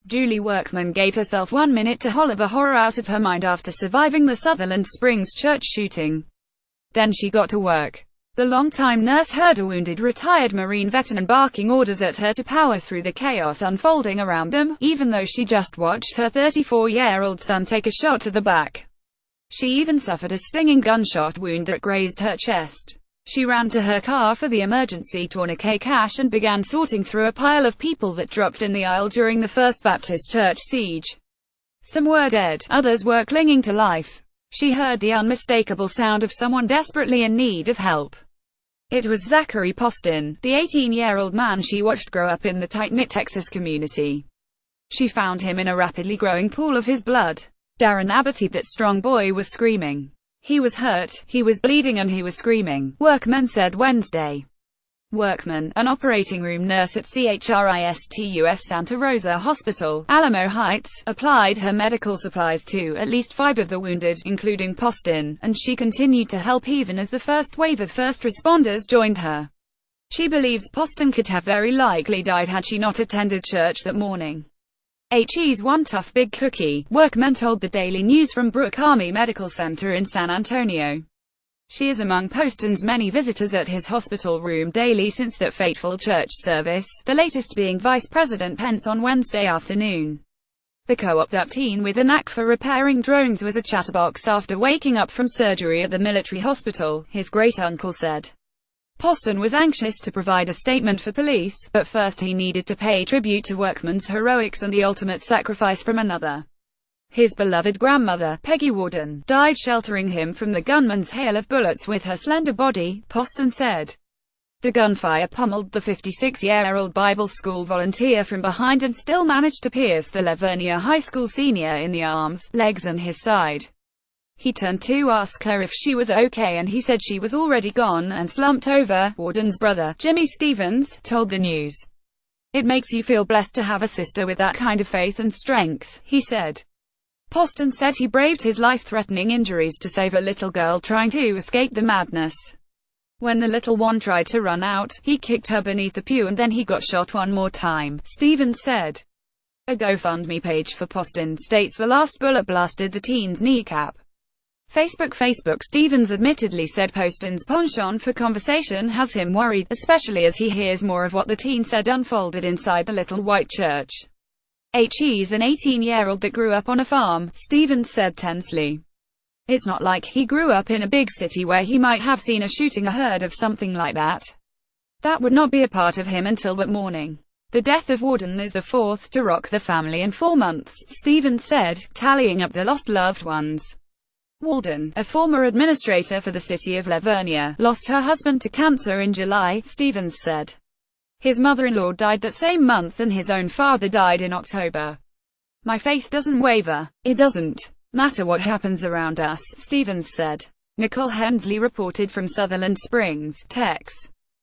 Julie Workman gave herself 1 minute to holler the horror out of her mind after surviving the Sutherland Springs church shooting. Then she got to work. The longtime nurse heard a wounded retired Marine veteran barking orders at her to power through the chaos unfolding around them, even though she just watched her 34-year-old son take a shot to the back. She even suffered a stinging gunshot wound that grazed her chest. She ran to her car for the emergency tourniquet cache and began sorting through a pile of people that dropped in the aisle during the First Baptist Church siege. Some were dead, others were clinging to life. She heard the unmistakable sound of someone desperately in need of help. It was Zachary Poston, the 18-year-old man she watched grow up in the tight-knit Texas community. She found him in a rapidly growing pool of his blood. Darren Abbott, that strong boy, was screaming. He was hurt, he was bleeding and he was screaming, Workman said Wednesday. Workman, an operating room nurse at CHRISTUS Santa Rosa Hospital, Alamo Heights, applied her medical supplies to at least 5 of the wounded, including Poston, and she continued to help even as the first wave of first responders joined her. She believes Poston could have very likely died had she not attended church that morning. "He's one tough big cookie," Workman told the Daily News from Brooke Army Medical Center in San Antonio. She is among Poston's many visitors at his hospital room daily since that fateful church service, the latest being Vice President Pence on Wednesday afternoon. The co-opted teen with a knack for repairing drones was a chatterbox after waking up from surgery at the military hospital, his great-uncle said. Poston was anxious to provide a statement for police, but first he needed to pay tribute to Workman's heroics and the ultimate sacrifice from another. His beloved grandmother, Peggy Warden, died sheltering him from the gunman's hail of bullets with her slender body, Poston said. The gunfire pummeled the 56-year-old Bible school volunteer from behind and still managed to pierce the Lavernia High School senior in the arms, legs and his side. He turned to ask her if she was okay and he said she was already gone and slumped over, Warden's brother, Jimmy Stevens, told the news. It makes you feel blessed to have a sister with that kind of faith and strength, he said. Poston said he braved his life-threatening injuries to save a little girl trying to escape the madness. When the little one tried to run out, he kicked her beneath the pew and then he got shot one more time, Stevens said. A GoFundMe page for Poston states the last bullet blasted the teen's kneecap. Facebook Stevens admittedly said Poston's penchant for conversation has him worried, especially as he hears more of what the teen said unfolded inside the little white church. He's an 18-year-old that grew up on a farm, Stevens said tensely. It's not like he grew up in a big city where he might have seen a shooting or heard of something like that. That would not be a part of him until that morning. The death of Warden is the fourth to rock the family in 4 months, Stevens said, tallying up the lost loved ones. Warden, a former administrator for the city of Lavernia, lost her husband to cancer in July, Stevens said. His mother-in-law died that same month and his own father died in October. My faith doesn't waver. It doesn't matter what happens around us, Stevens said. Nicole Hensley reported from Sutherland Springs, Tex.